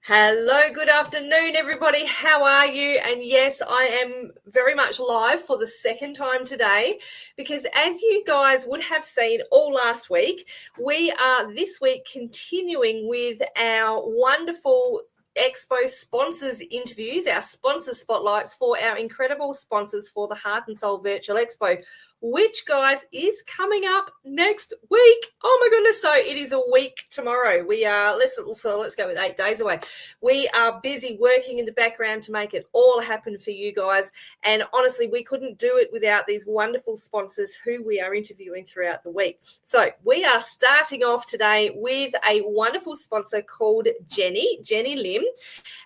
Hello, good afternoon, everybody. How are you? And yes, I am very much live for the second time today because, as you guys would have seen all last week, we are this week continuing with our wonderful Expo sponsors interviews, our sponsor spotlights for our incredible sponsors for the Heart and Soul Virtual Expo, which, guys, is coming up next week. Oh my goodness. So it is a week tomorrow. Let's go with 8 days away. We are busy working in the background to make it all happen for you guys. And honestly, we couldn't do it without these wonderful sponsors who we are interviewing throughout the week. So we are starting off today with a wonderful sponsor called Jenni Limb.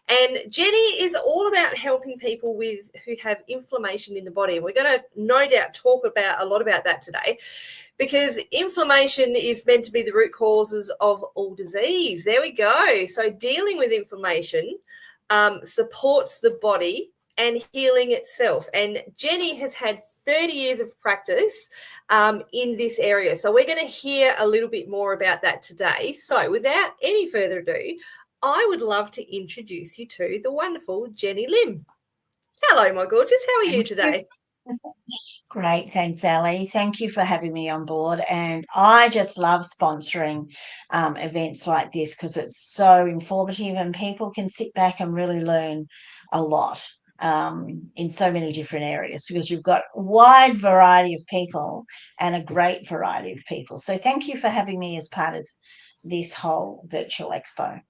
And Jenni is all about helping people who have inflammation in the body. And we're going to no doubt talk about a lot about that today, because inflammation is meant to be the root causes of all disease. There we go. So dealing with inflammation supports the body and healing itself. And Jenni has had 30 years of practice in this area. So we're going to hear a little bit more about that today. So without any further ado, I would love to introduce you to the wonderful Jenni Limb. Hello, my gorgeous. How are you today? Great, thanks, Ali. Thank you for having me on board. And I just love sponsoring events like this because it's so informative and people can sit back and really learn a lot in so many different areas because you've got a wide variety of people and a great variety of people. So thank you for having me as part of this whole virtual expo.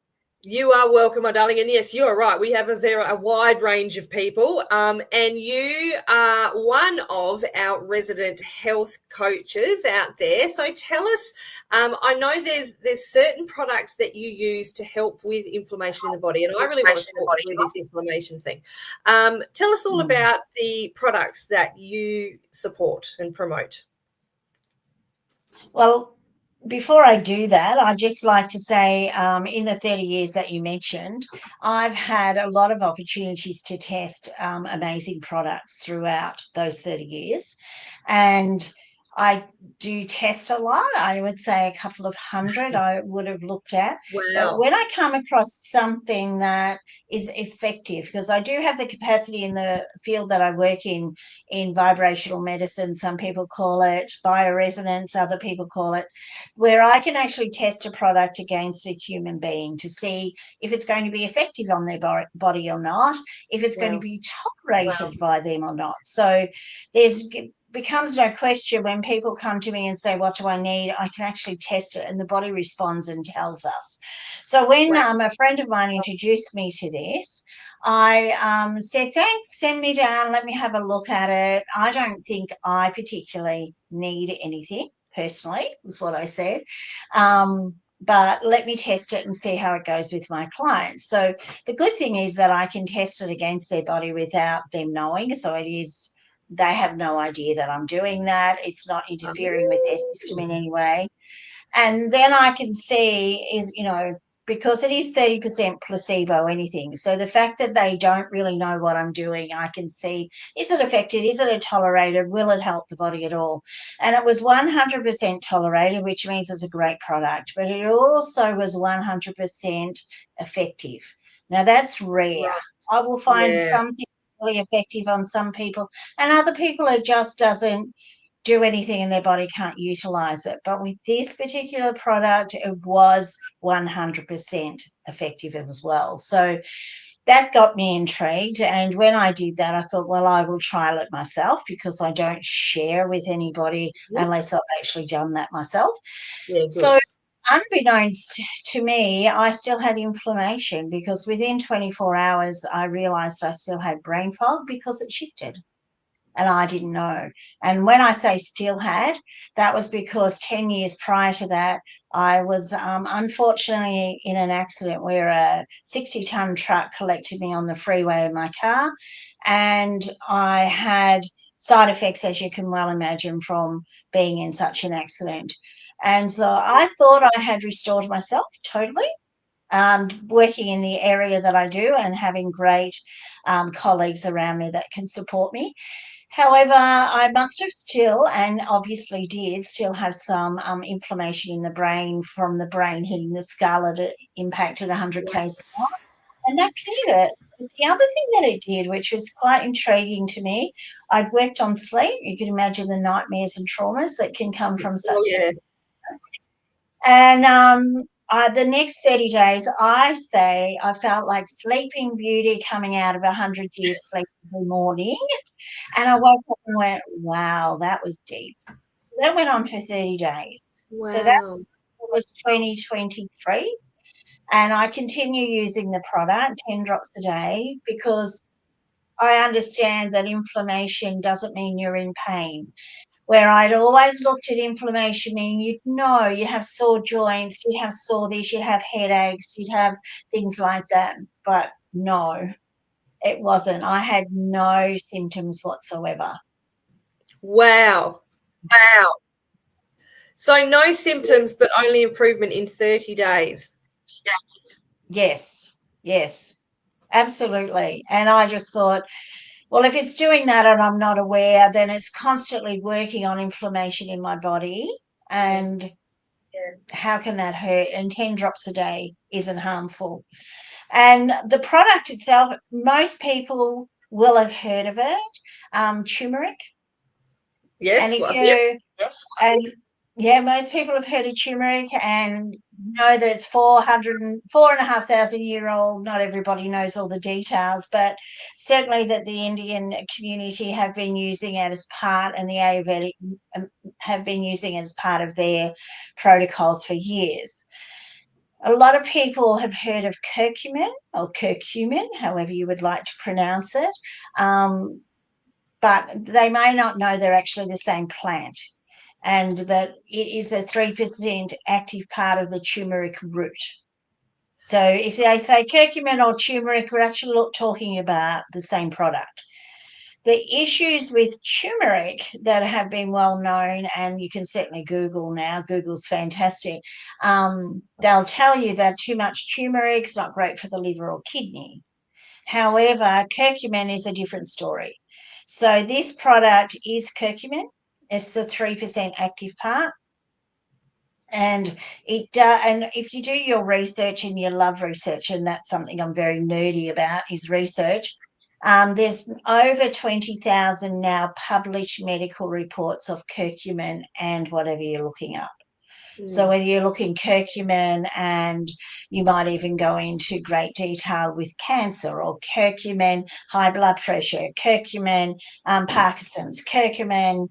You are welcome, my darling. And yes, you are right. We have a wide range of people. And you are one of our resident health coaches out there. So tell us, I know there's certain products that you use to help with inflammation in the body. And I really want to talk through this inflammation thing. Tell us all Mm. about the products that you support and promote. Well, before I do that, I'd just like to say in the 30 years that you mentioned, I've had a lot of opportunities to test amazing products throughout those 30 years. And I do test a lot. I would say a couple of hundred I would have looked at. But Wow. when I come across something that is effective, because I do have the capacity in the field that I work in vibrational medicine, some people call it bioresonance, other people call it, where I can actually test a product against a human being to see if it's going to be effective on their body or not, if it's going to Wow. be tolerated by them or not. So there's becomes no question when people come to me and say, what do I need? I can actually test it and the body responds and tells us. So when Wow. a friend of mine introduced me to this, I said, thanks, send me down, let me have a look at it. I don't think I particularly need anything, personally, was what I said. But let me test it and see how it goes with my clients. So the good thing is that I can test it against their body without them knowing. So it is, they have no idea that I'm doing that. It's not interfering with their system in any way. And then I can see is, because it is 30% placebo anything. So the fact that they don't really know what I'm doing, I can see, is it effective? Is it tolerated? Will it help the body at all? And it was 100% tolerated, which means it's a great product, but it also was 100% effective. Now that's rare. Right. I will find Yeah. something really effective on some people, and other people it just doesn't do anything and their body can't utilize it. But with this particular product, it was 100% effective as well. So that got me intrigued. And when I did that, I thought, well, I will trial it myself because I don't share with anybody unless I've actually done that myself. Yeah, So, good. unbeknownst to me, I still had inflammation because within 24 hours, I realized I still had brain fog because it shifted and I didn't know. And when I say still had, that was because 10 years prior to that, I was unfortunately in an accident where a 60-ton truck collected me on the freeway in my car. And I had side effects, as you can well imagine, from being in such an accident. And so I thought I had restored myself totally, working in the area that I do and having great colleagues around me that can support me. However, I must have still, and obviously did, still have some inflammation in the brain from the brain hitting the skull at an impact at 100 k's an hour. And that cleared it. But the other thing that it did, which was quite intriguing to me, I'd worked on sleep. You can imagine the nightmares and traumas that can come from such. Oh, yeah. And the next 30 days, I say I felt like Sleeping Beauty coming out of 100 years sleep every morning. And I woke up and went, wow, that was deep. That went on for 30 days. So that Wow. was 2023. And I continue using the product 10 drops a day because I understand that inflammation doesn't mean you're in pain. Where I'd always looked at inflammation meaning you'd know you have sore joints, you'd have sore this, you'd have headaches, you'd have things like that. But no, it wasn't. I had no symptoms whatsoever. Wow. Wow. So no symptoms, but only improvement in 30 days. Yes, yes, absolutely. And I just thought, well, if it's doing that and I'm not aware, then it's constantly working on inflammation in my body. Yeah. And how can that hurt? And 10 drops a day isn't harmful. And the product itself, most people will have heard of it, turmeric. And Yes. if Well, you, yep. and yeah, most people have heard of turmeric and know that it's 4,500 year old. Not everybody knows all the details, but certainly that the Indian community have been using it as part, and the Ayurvedic have been using it as part of their protocols for years. A lot of people have heard of curcumin or curcumin, however you would like to pronounce it, um, but they may not know they're actually the same plant and that it is a 3% active part of the turmeric root. So if they say curcumin or turmeric, we're actually talking about the same product. The issues with turmeric that have been well known, and you can certainly Google now, Google's fantastic. They'll tell you that too much turmeric is not great for the liver or kidney. However, curcumin is a different story. So this product is curcumin. It's the 3% active part. And and if you do your research and you love research, and that's something I'm very nerdy about, is research. There's over 20,000 now published medical reports of curcumin and whatever you're looking up. So whether you're looking curcumin, and you might even go into great detail with cancer, or curcumin, high blood pressure, curcumin, Parkinson's, curcumin,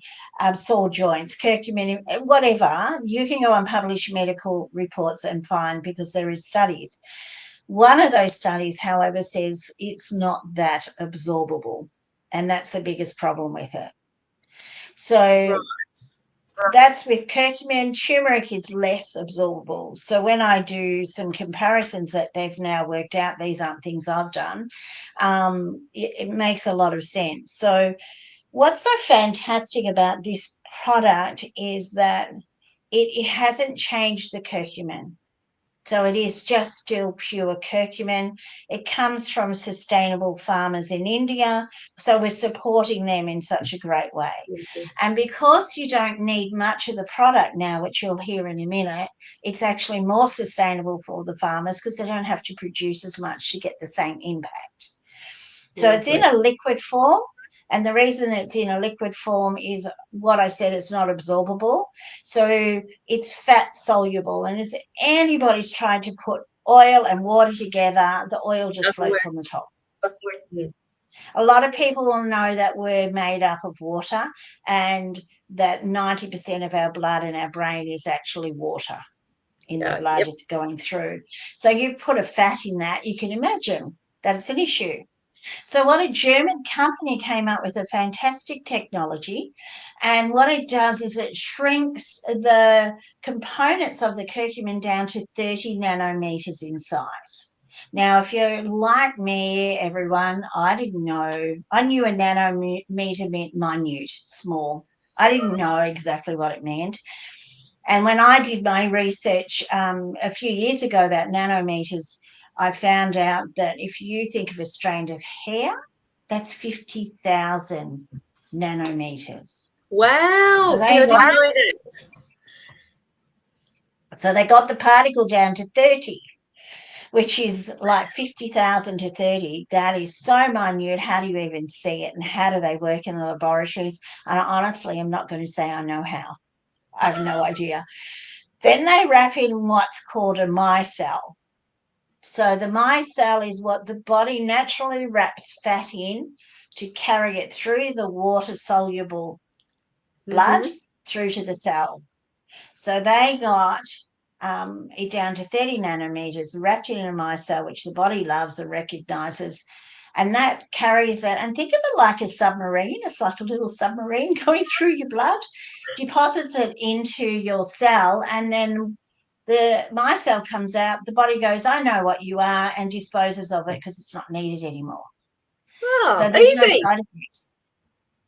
sore joints, curcumin, whatever, you can go and publish medical reports and find, because there is studies. One of those studies, however, says it's not that absorbable, and that's the biggest problem with it. So that's with curcumin. Turmeric is less absorbable. So when I do some comparisons that they've now worked out, these aren't things I've done, it makes a lot of sense. So what's so fantastic about this product is that it hasn't changed the curcumin. So it is just still pure curcumin. It comes from sustainable farmers in India. So we're supporting them in such a great way. And because you don't need much of the product now, which you'll hear in a minute, it's actually more sustainable for the farmers because they don't have to produce as much to get the same impact. So it's in a liquid form. And the reason it's in a liquid form is what I said, it's not absorbable. So it's fat soluble. And as anybody's trying to put oil and water together, the oil just floats on the top. A lot of people will know that we're made up of water, and that 90% of our blood in our brain is actually water in the blood it's going through. So you put a fat in that, you can imagine that it's an issue. So what a German company came up with a fantastic technology, and what it does is it shrinks the components of the curcumin down to 30 nanometers in size. Now, if you're like me, everyone, I didn't know. I knew a nanometer meant minute, small. I didn't know exactly what it meant. And when I did my research a few years ago about nanometers, I found out that if you think of a strand of hair, that's 50,000 nanometers. Wow. So See, I didn't know that. so they got the particle down to 30. which is like 50,000 to 30. That is so minute. How do you even see it? And how do they work in the laboratories? And I honestly am not going to say I know how. I have no idea. Then they wrap in what's called a micelle. So the micelle is what the body naturally wraps fat in to carry it through the water-soluble blood Mm-hmm. through to the cell. So they got it down to 30 nanometers, wrapped in a micelle, which the body loves and recognizes. And that carries it. And think of it like a submarine. It's like a little submarine going through your blood, deposits it into your cell, and then the micelle comes out. The body goes, I know what you are, and disposes of it because it's not needed anymore. Oh, So there's no easy. side effects.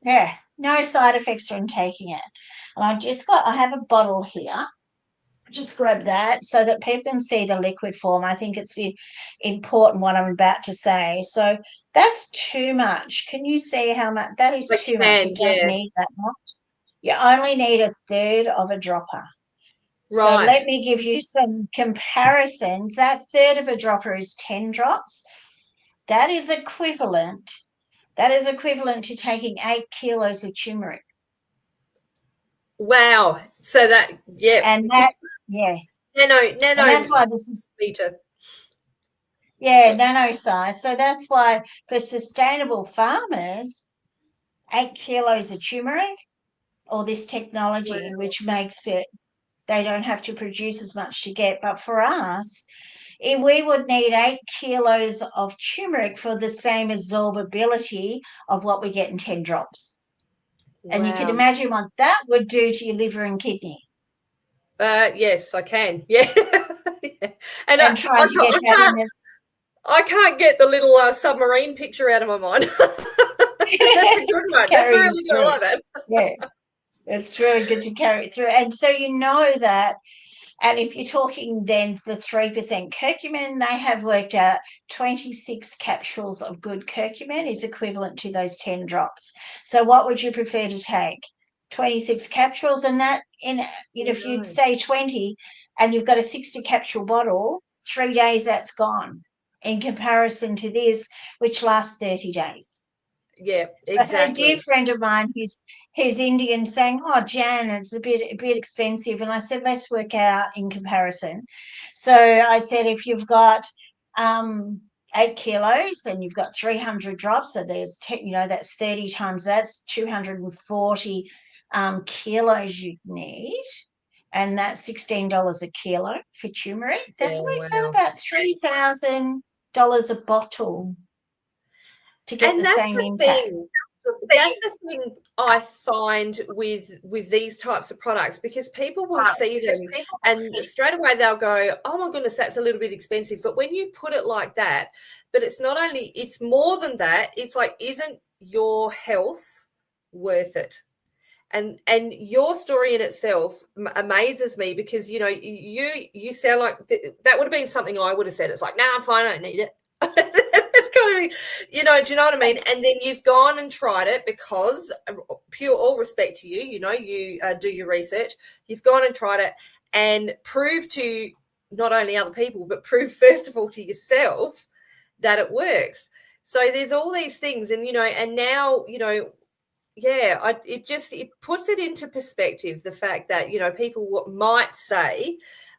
Yeah, no side effects from taking it. And I have a bottle here. Just grab that so that people can see the liquid form. I think it's important what I'm about to say. So that's too much. Can you see how much? That is I too much. can, You don't yeah. need that much. You only need a third of a dropper. So Right. let me give you some comparisons. That third of a dropper is 10 drops. That is equivalent. That is equivalent to taking 8 kilos of turmeric. Wow. So that, yeah, And that, yeah. And that's nano why this is, meter. yeah, nano size. So that's why for sustainable farmers, 8 kilos of turmeric or this technology, Wow. which makes it, they don't have to produce as much to get. But for us, we would need 8 kilos of turmeric for the same absorbability of what we get in 10 drops. And you can Wow. imagine what that would do to your liver and kidney. Yes, I can. Yeah. Yeah. And And trying to get I that in can't, the I can't get the little submarine picture out of my mind. That's a good one. That's carry you really good. I through. like that. Yeah, it's really good to carry it through. And so you know that. And if you're talking then the 3% curcumin, they have worked out 26 capsules of good curcumin is equivalent to those 10 drops. So what would you prefer to take? 26 capsules, and that Yeah, if you'd no. say 20 and you've got a 60 capsule bottle, 3 days that's gone in comparison to this, which lasts 30 days. Yeah, I had a dear exactly. friend of mine who's Indian saying, "Oh, Jan, it's a bit expensive," and I said, "Let's work out in comparison." So I said, if you've got 8 kilos and you've got 300 drops, so there's that's 30 times that's 240 kilos you need, and that's $16 a kilo for turmeric. That Yeah, works out wow. about $3,000 a bottle to get And the that's same the impact. thing. That's the thing I find with these types of products, because people will see them and straight away they'll go, "Oh my goodness, that's a little bit expensive." But when you put it like that, but it's not only, it's more than that. It's like, isn't your health worth it? And your story in itself amazes me, because you sound like that would have been something I would have said. It's like, "Nah, I'm fine, I don't need it." It's kind of, do you know what I mean? And then you've gone and tried it, because pure all respect to you, you do your research. You've gone and tried it and proved to not only other people, but prove first of all to yourself that it works. So there's all these things, and now, yeah, it puts it into perspective, the fact that people might say,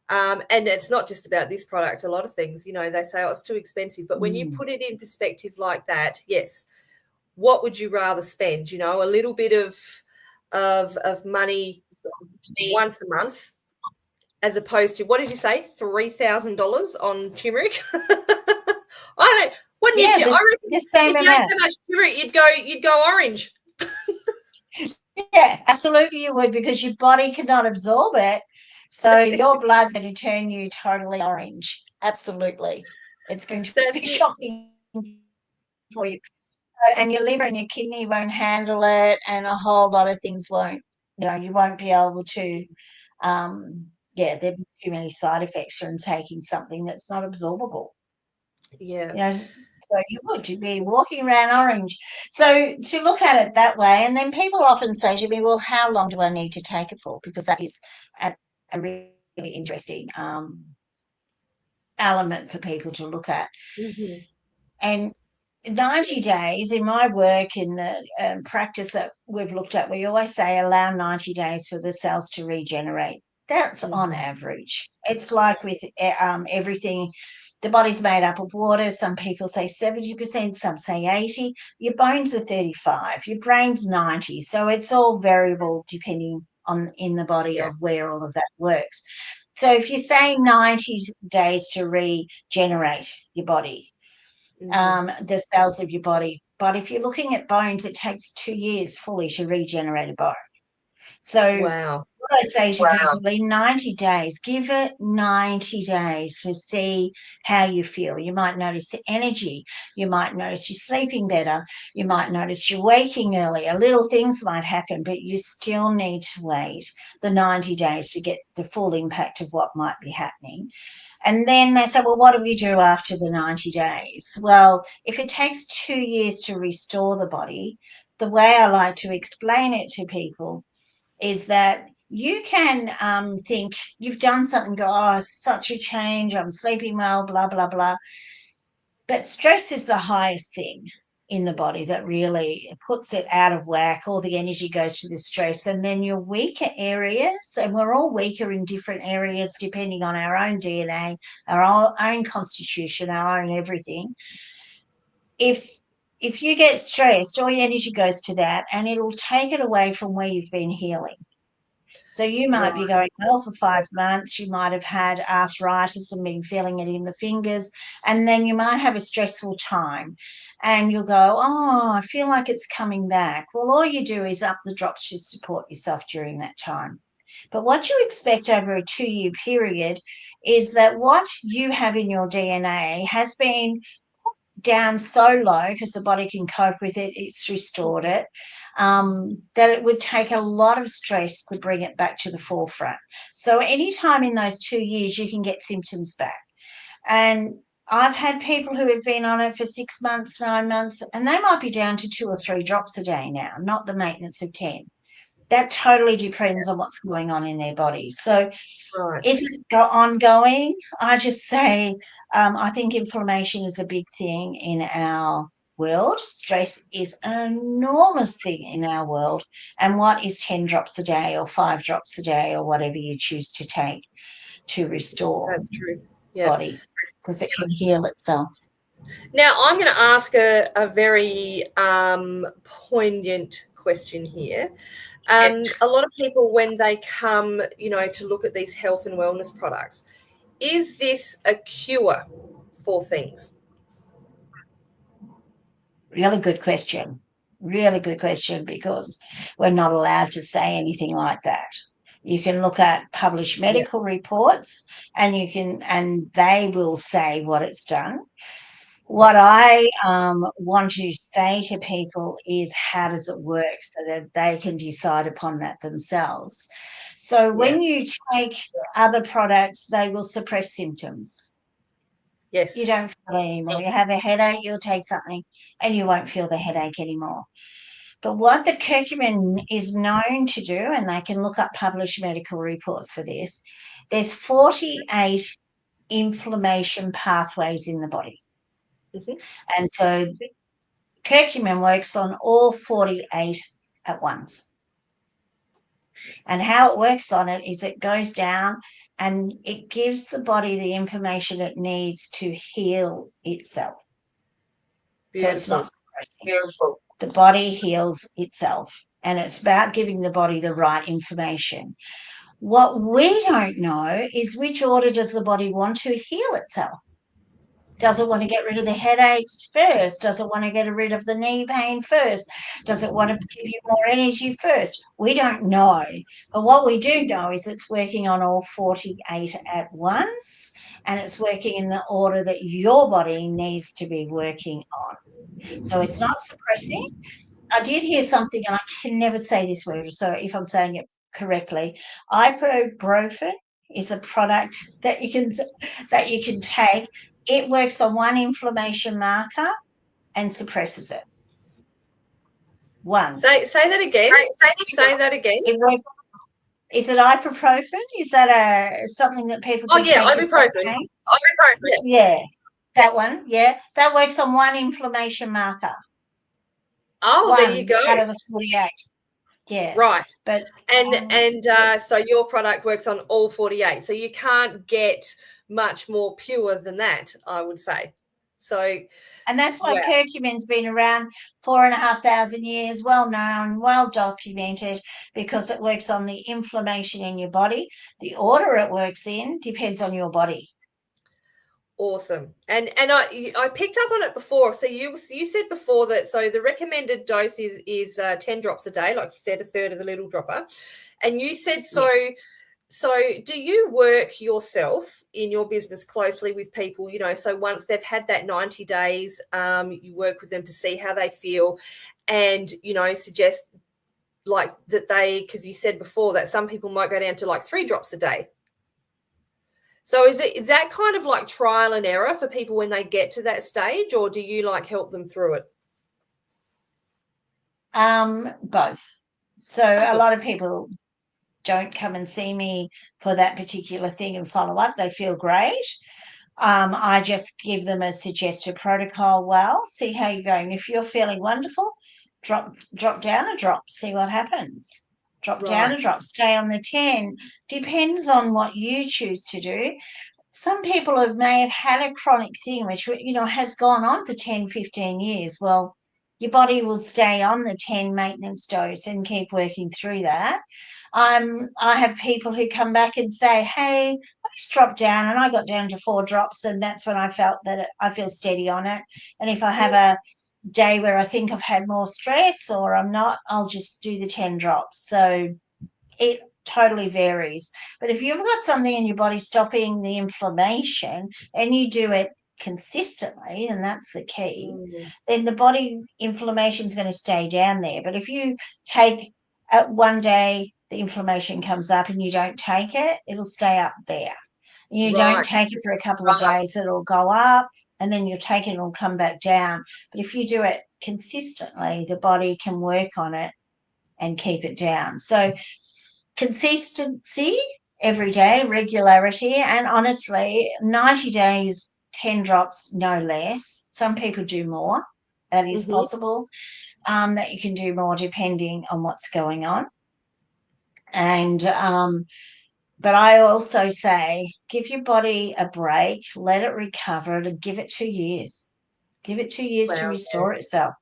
and it's not just about this product, a lot of things, they say, "Oh, it's too expensive," but when you Mm. put it in perspective like that, yes, what would you rather spend? A little bit of money once a month, as opposed to, what did you say, $3,000 on turmeric? I don't. Wouldn't you Yeah, do? I reckon the same if you ate amount. that much turmeric, you'd go orange. Yeah, absolutely you would, because your body cannot absorb it. So your blood's going to turn you totally orange. Absolutely. It's going to be That's it. shocking for you. And your liver and your kidney won't handle it, and a whole lot of things won't. You won't be able to. There'd be too many side effects from taking something that's not absorbable. Yeah. So you'd be walking around orange. So to look at it that way, and then people often say to me, "Well, how long do I need to take it for?" Because that is a really interesting element for people to look at. Mm-hmm. And 90 days in my work, in the practice that we've looked at, we always say allow 90 days for the cells to regenerate. That's on Mm-hmm. average. It's like with everything. The body's made up of water. Some people say 70%, some say 80. Your bones are 35, your brain's 90. So it's all variable depending on in the body Yeah. of where all of that works. So if you say 90 days to regenerate your body, Mm-hmm. the cells of your body. But if you're looking at bones, it takes 2 years fully to regenerate a bone. So Wow. what I say to people, in 90 days, give it 90 days to see how you feel. You might notice the energy. You might notice you're sleeping better. You might notice you're waking earlier. Little things might happen, but you still need to wait the 90 days to get the full impact of what might be happening. And then they say, well, what do we do after the 90 days? Well, if it takes 2 years to restore the body, the way I like to explain it to people is that you can think you've done something, go, oh, such a change, I'm sleeping well, blah, blah, blah. But stress is the highest thing in the body that really puts it out of whack. All the energy goes to the stress. And then your weaker areas, and we're all weaker in different areas depending on our own DNA, our own constitution, our own everything. If you get stressed, all your energy goes to that and it'll take it away from where you've been healing. So you might be Right. going well for 5 months. You might have had arthritis and been feeling it in the fingers. And then you might have a stressful time and you'll go, oh, I feel like it's coming back. Well, all you do is up the drops to support yourself during that time. But what you expect over a 2 year period is that what you have in your DNA has been down so low because the body can cope with it, it's restored it, that it would take a lot of stress to bring it back to the forefront. So anytime in those 2 years, you can get symptoms back. And I've had people who have been on it for 6 months, 9 months, and they might be down to 2 or 3 drops a day now, not the maintenance of 10. That totally depends on what's going on in their body. So Right. is it ongoing? I just say I think inflammation is a big thing in our world. Stress is an enormous thing in our world. And what is 10 drops a day or 5 drops a day or whatever you choose to take to restore That's true. the Yeah. body because it can heal itself. Now, I'm going to ask a very poignant question here. A lot of people, when they come, to look at these health and wellness products, is this a cure for things? Really good question. Really good question because we're not allowed to say anything like that. You can look at published Yeah. medical reports and they will say what it's done. What Yes. I want to say to people is how does it work so that they can decide upon that themselves. So Yeah. when you take other products, they will suppress symptoms. You Yes. don't feel it anymore. You have a headache, you'll take something and you won't feel the headache anymore. But what the curcumin is known to do, and they can look up published medical reports for this, there's 48 inflammation pathways in the body. Mm-hmm. And so curcumin works on all 48 at once. And how it works on it is it goes down and it gives the body the information it needs to heal itself. So it's not Beautiful. suppressing. The body heals itself. And it's about giving the body the right information. What we don't know is which order does the body want to heal itself? Does it want to get rid of the headaches first? Does it want to get rid of the knee pain first? Does it want to give you more energy first? We don't know. But what we do know is it's working on all 48 at once and it's working in the order that your body needs to be working on. So it's not suppressing. I did hear something, and I can never say this word, so if I'm saying it correctly, ibuprofen is a product that you can take. It works on one inflammation marker and suppresses it. One. Say that again. Say that again. It works. Is it ibuprofen? Is that something that people Oh can yeah, take to stop ibuprofen. pain? Ibuprofen. Yeah, that one. Yeah, that works on one inflammation marker, Oh, there you one go. out of the 48. Yeah, Right. but And so your product works on all 48. So you can't get much more pure than that, I would say. So and that's why wow. curcumin's been around 4,500 years, well known, well documented, because it works on the inflammation in your body. The order it works in depends on your body. Awesome. And I picked up on it before. So you said before that so the recommended dose is 10 drops a day, like you said, a third of the little dropper. And you said Yes. so do you work yourself in your business closely with people, so once they've had that 90 days, you work with them to see how they feel and, suggest like that because you said before that some people might go down to like 3 drops a day. So is that kind of like trial and error for people when they get to that stage, or do you like help them through it? Both. So a Oh, lot of people don't come and see me for that particular thing and follow up. They feel great. I just give them a suggested protocol. Well, see how you're going. If you're feeling wonderful, drop down a drop, see what happens. Drop down a right. drop, stay on the 10. Depends on what you choose to do. Some people may have had a chronic thing which has gone on for 10, 15 years. Well, your body will stay on the 10 maintenance dose and keep working through that. I have people who come back and say, hey, I just dropped down and I got down to 4 drops, and that's when I felt that I feel steady on it. And if I have a day where I think I've had more stress or I'm not, I'll just do the 10 drops. So it totally varies. But if you've got something in your body stopping the inflammation and you do it consistently, and that's the key, Mm, then the body inflammation is going to stay down there. But if you take one day the inflammation comes up and you don't take it, it'll stay up there. You don't right. take it for a couple of days, it'll go up, and then you take it, it'll come back down. But if you do it consistently, the body can work on it and keep it down. So consistency every day, regularity, and honestly, 90 days, 10 drops, no less. Some people do more. That is Hmm. possible, that you can do more depending on what's going on. And, but I also say give your body a break, let it recover, and give it 2 years. Give it 2 years to Wow. restore itself.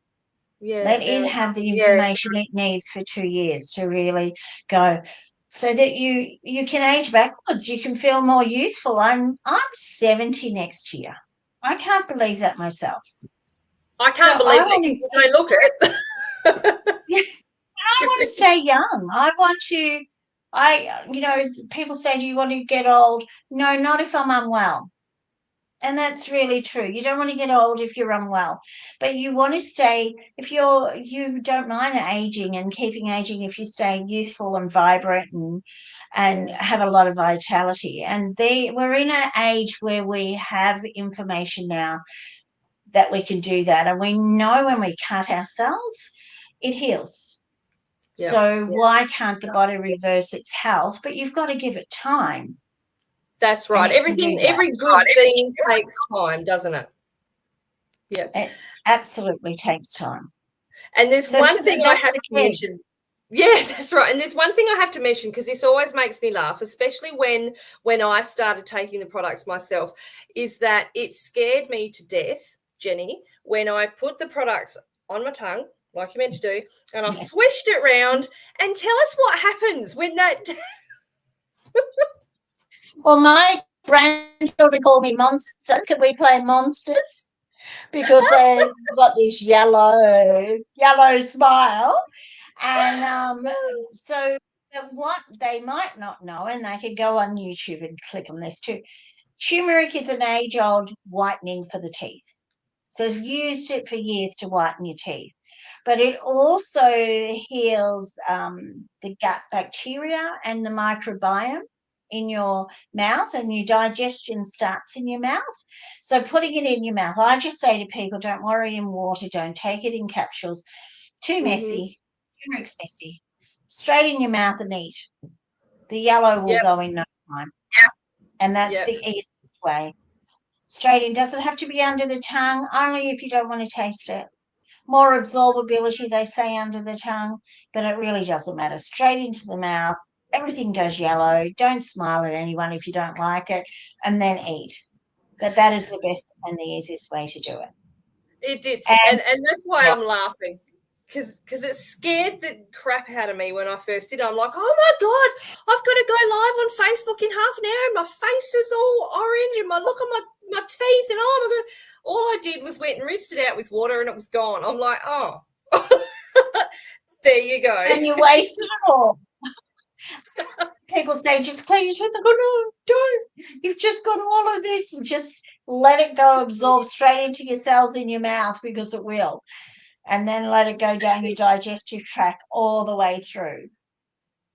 Yeah, Let fair it enough. have the Yeah. information it needs for 2 years to really go, so that you can age backwards. You can feel more youthful. I'm 70 next year. I can't believe that myself. I So can't believe it because you don't look it. yeah, I want to stay young. I want to. People say, "Do you want to get old?" No, not if I'm unwell. And that's really true. You don't want to get old if you're unwell, but you want to stay, if you don't mind aging and keeping aging, if you stay youthful and vibrant and Yeah. have a lot of vitality. And we're in an age where we have information now that we can do that. And we know when we cut ourselves, it heals. Yeah. So why can't the body reverse its health? But you've got to give it time, That's and right. it can do that. Every good thing takes time, doesn't it? Yeah. It absolutely takes time. And there's So one thing I that's have the to key. mention. Yes, that's right. And there's one thing I have to mention because this always makes me laugh, especially when I started taking the products myself, is that it scared me to death, Jenny, when I put the products on my tongue, like you meant to do, and I Yeah. swished it round. And tell us what happens when that. Well, my grandchildren call me monsters. Can we play monsters? Because they've got this yellow smile. And so what they might not know, and they could go on YouTube and click on this too. Turmeric is an age-old whitening for the teeth. So they've used it for years to whiten your teeth. But it also heals the gut bacteria and the microbiome in your mouth, and your digestion starts in your mouth. So putting it in your mouth, I just say to people, don't worry in water, don't take it in capsules. Too Mhm. messy. Turmeric's messy. Straight in your mouth and eat. The yellow will Yep. go in no time. And that's Yep. the easiest way. Straight in. Doesn't have to be under the tongue, only if you don't want to taste it. More absorbability, they say, under the tongue, but it really doesn't matter. Straight into the mouth, everything goes yellow. Don't smile at anyone if you don't like it, and then eat. But that is the best and the easiest way to do it. It did, And and that's why yeah, I'm laughing because it scared the crap out of me when I first did it. I'm like, oh my god, I've got to go live on Facebook in half an hour, and my face is all orange, and my look at my teeth, and oh my god, all I did was went and rinsed it out with water, and it was gone. I'm like, oh, there you go. and you wasted it all. People say just clean your teeth. I go, no, don't. You've just got all of this. Just let it go, absorb straight into your cells in your mouth because it will. And then let it go down your digestive tract all the way through.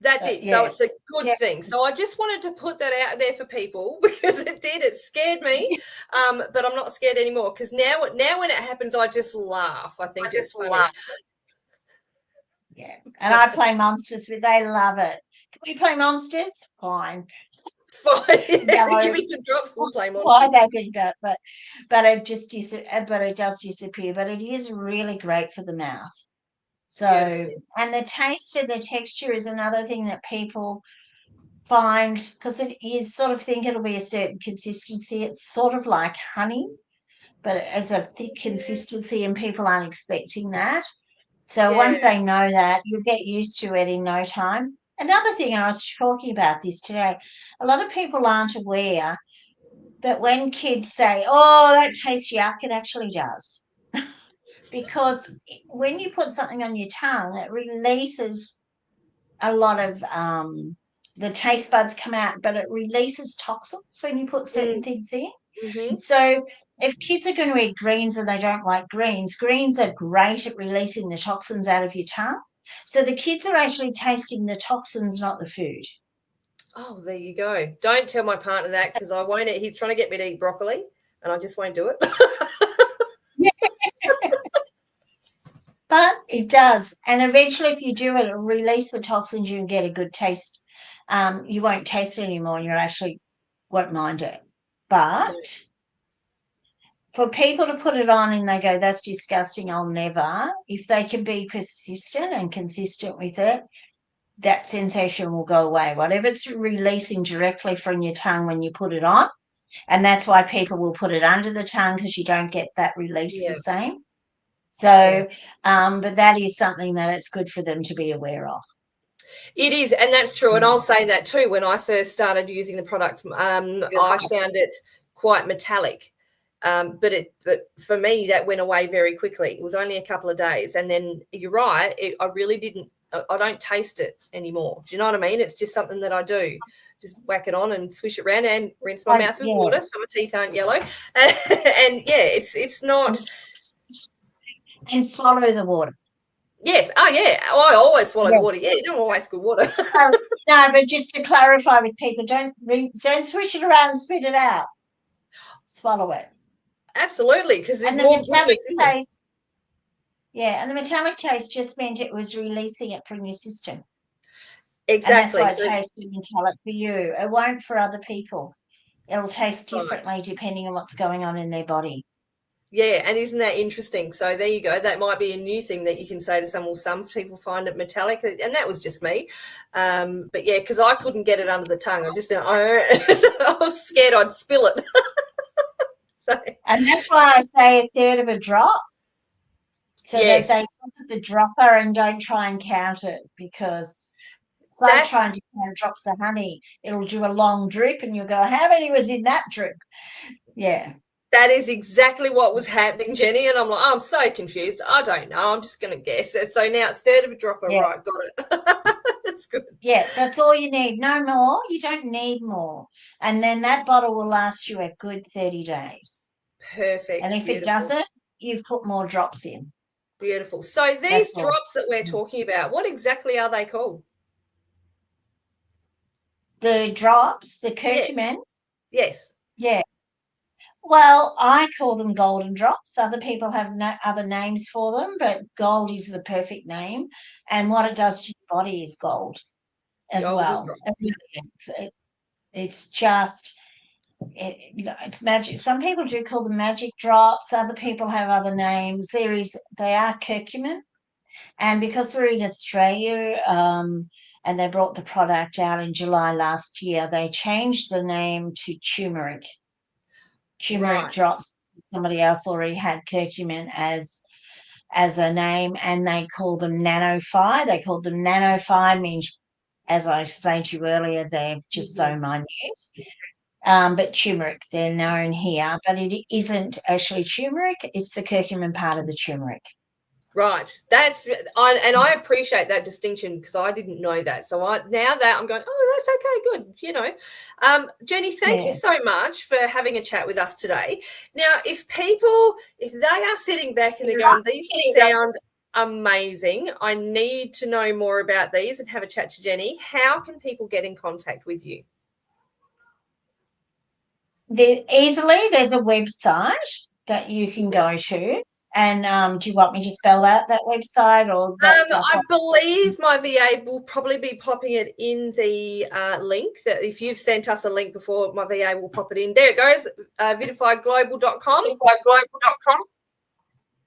That's But it. So it's a yes, good thing. So I just wanted to put that out there for people because it did. It scared me, but I'm not scared anymore because now when it happens, I just laugh. I think it's funny. Yeah. And I play monsters with. They love it. Can we play monsters? Fine. Fine. Give Yellow. me some drops. We'll play Why monsters. they think that, but it just but it does disappear. But it is really great for the mouth. So, Beautiful. and the taste and the texture is another thing that people find because you sort of think it'll be a certain consistency. It's sort of like honey, but it's a thick Yeah. consistency, and people aren't expecting that. So Yeah. once they know that, you'll get used to it in no time. Another thing, I was talking about this today, a lot of people aren't aware that when kids say, oh, that tastes yuck, it actually does. Because when you put something on your tongue, it releases a lot of the taste buds come out, but it releases toxins when you put certain Mm, things in. mm-hmm. So if kids are going to eat greens and they don't like greens, greens are great at releasing the toxins out of your tongue. So the kids are actually tasting the toxins, not the food. Oh, there you go. Don't tell my partner that because I won't. He's trying to get me to eat broccoli, and I just won't do it. But it does. And eventually, if you do it, it'll release the toxins, you can get a good taste. You won't taste it anymore and you actually won't mind it. No. But for people to put it on and they go, that's disgusting, I'll never, if they can be persistent and consistent with it, that sensation will go away. Whatever it's releasing directly from your tongue when you put it on. And that's why people will put it under the tongue because you don't get that release the Yeah. same. Yeah. So, but that is something that it's good for them to be aware of. It is, and that's true. And I'll Mm. say that too. When I first started using the product, I found it quite metallic. But for me, that went away very quickly. It was only a couple of days, and then you're right. I really didn't. I don't taste it anymore. Do you know what I mean? It's just something that I do. Just whack it on and swish it around and rinse my mouth with Yeah, water so my teeth aren't yellow. And yeah, it's and, not. and swallow the water. Yes. Oh yeah. Oh, I always swallow the Yeah. water. Yeah, you don't waste good water. No, but just to clarify with people, don't swish it around and spit it out. Swallow it. Absolutely, because there's And the more metallic goodness in there. taste, yeah, and the metallic taste just meant it was releasing it from your system. And that's Exactly. why it So tasted metallic for you. It won't for other people. It'll taste right. differently depending on what's going on in their body. Yeah, and isn't that interesting? So there you go. That might be a new thing that you can say to someone. Well, some people find it metallic, and that was just me. But yeah, because I couldn't get it under the tongue. I was scared I'd spill it. So And that's why I say a third of a drop so that yes, they look at the dropper and don't try and count it because it's like that's trying to count drops of honey. It'll do a long drip and you'll go, how many was in that drip? Yeah. that is exactly what was happening, Jenny. And I'm like, oh, I'm so confused. I don't know. I'm just going to guess it. So now a third of a dropper. Yeah. Right, got it. That's good. Yeah, that's all you need. No more. You don't need more. And then that bottle will last you a good 30 days. And Perfect. if it Beautiful. doesn't, you've put more drops in. Beautiful. So That's these all. drops that we're talking about, what exactly are they called? The drops, the Yes. curcumin, Yes. yeah. Well, I call them golden drops. Other people have no other names for them, but gold is the perfect name. And what it does to your body is gold. as Golden well. drops. It really is. It's just, it's magic. Some people do call them magic drops. Other people have other names. They are curcumin. And because we're in Australia, and they brought the product out in July last year, they changed the name to turmeric. Turmeric Right. drops. Somebody else already had curcumin as a name, and they called them nanophi. They called them nanophi, means, as I explained to you earlier, they're just so minute. But turmeric, they're known here, but it isn't actually turmeric. It's the curcumin part of the turmeric. Right. I appreciate that distinction because I didn't know that. So now that I'm going, oh, that's okay, good. Jenni, thank you Yeah. so much for having a chat with us today. Now, if they are sitting back and they're going, these sound amazing, I need to know more about these and have a chat to Jenni, how can people get in contact with you? There's a website that you can go to. And do you want me to spell out that website, or that's up I on? believe my VA will probably be popping it in the link. That if you've sent us a link before, my VA will pop it in. There it goes, vidifyglobal.com.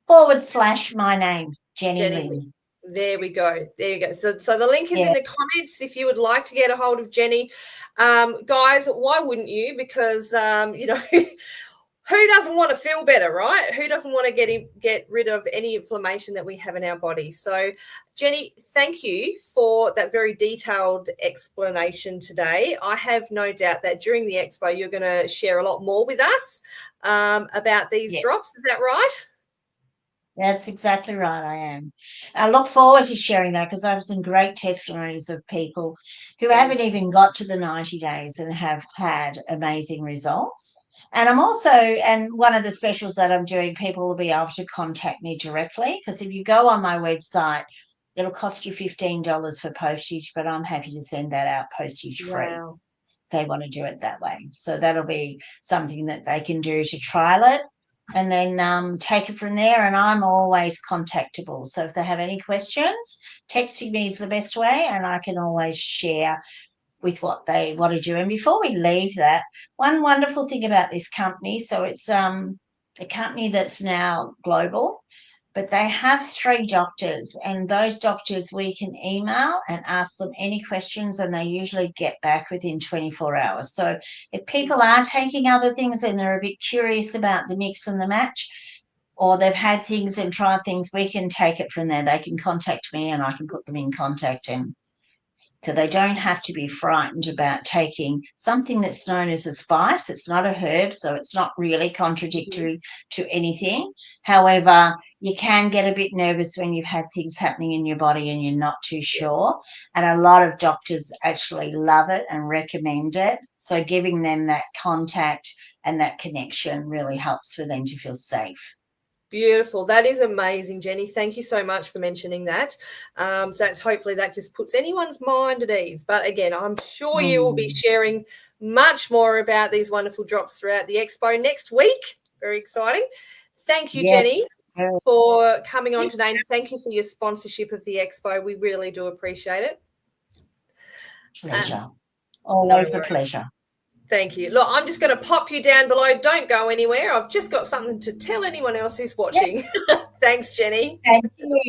// my name, Jenni Jenni Limb. Limb. There we go. There you go. So the link is Yeah. in the comments if you would like to get a hold of Jenni. Guys, why wouldn't you? Because, who doesn't want to feel better, right? Who doesn't want to get rid of any inflammation that we have in our body? So, Jenni, thank you for that very detailed explanation today. I have no doubt that during the expo, you're going to share a lot more with us about these Yes. drops. Is that right? That's exactly right. I am. I look forward to sharing that because I have some great testimonies of people who haven't even got to the 90 days and have had amazing results. And one of the specials that I'm doing, people will be able to contact me directly, because if you go on my website, it'll cost you $15 for postage, but I'm happy to send that out postage free. Wow. They want to do it that way. So that'll be something that they can do to trial it, and then take it from there. And I'm always contactable. So if they have any questions, texting me is the best way, and I can always share with what they want to do. And before we leave that, one wonderful thing about this company, so it's a company that's now global, but they have 3 doctors, and those doctors we can email and ask them any questions, and they usually get back within 24 hours. So if people are taking other things and they're a bit curious about the mix and the match, or they've had things and tried things, we can take it from there. They can contact me and I can put them in contact, and so they don't have to be frightened about taking something that's known as a spice. It's not a herb, so it's not really contradictory to anything. However, you can get a bit nervous when you've had things happening in your body and you're not too sure. And a lot of doctors actually love it and recommend it. So giving them that contact and that connection really helps for them to feel safe. Beautiful. That is amazing, Jenni. Thank you so much for mentioning that. So that's hopefully that just puts anyone's mind at ease. But again, I'm sure you will be sharing much more about these wonderful drops throughout the expo next week. Very exciting. Thank you, Yes. Jenni, for coming on today, and thank you for your sponsorship of the expo. We really do appreciate it. Pleasure. Always a pleasure. Thank you. Look, I'm just going to pop you down below. Don't go anywhere. I've just got something to tell anyone else who's watching. Thanks, Jenni. Thank you.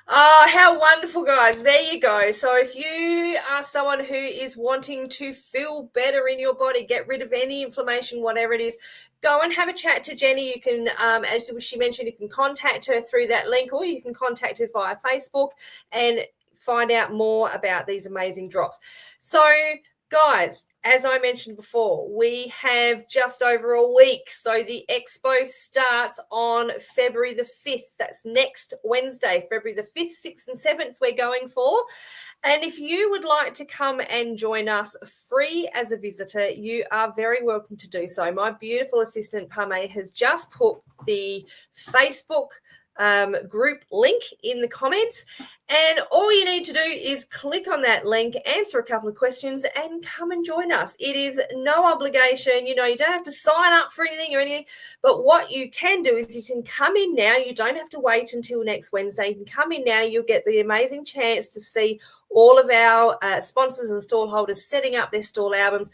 Oh, how wonderful, guys. There you go. So if you are someone who is wanting to feel better in your body, get rid of any inflammation, whatever it is, go and have a chat to Jenni. You can, as she mentioned, you can contact her through that link, or you can contact her via Facebook and find out more about these amazing drops. So, guys, as I mentioned before, we have just over a week. So the expo starts on February the 5th. That's next Wednesday, February the 5th, 6th and 7th we're going for. And if you would like to come and join us free as a visitor, you are very welcome to do so. My beautiful assistant, Pame, has just put the Facebook group link in the comments. And all you need to do is click on that link, answer a couple of questions, and come and join us. It is no obligation. You don't have to sign up for anything or anything. But what you can do is you can come in now. You don't have to wait until next Wednesday. You can come in now. You'll get the amazing chance to see all of our sponsors and stall holders setting up their stall albums.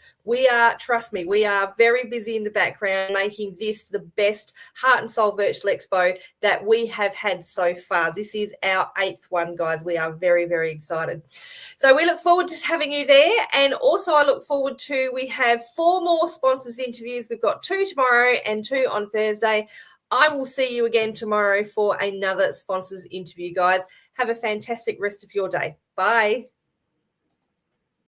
Trust me, we are very busy in the background making this the best Heart and Soul Virtual Expo that we have had so far. This is our 8th one, guys. We are very, very excited. So we look forward to having you there. And also I look forward to, we have 4 more sponsors interviews. We've got 2 tomorrow and 2 on Thursday. I will see you again tomorrow for another sponsors interview, guys. Have a fantastic rest of your day. Bye.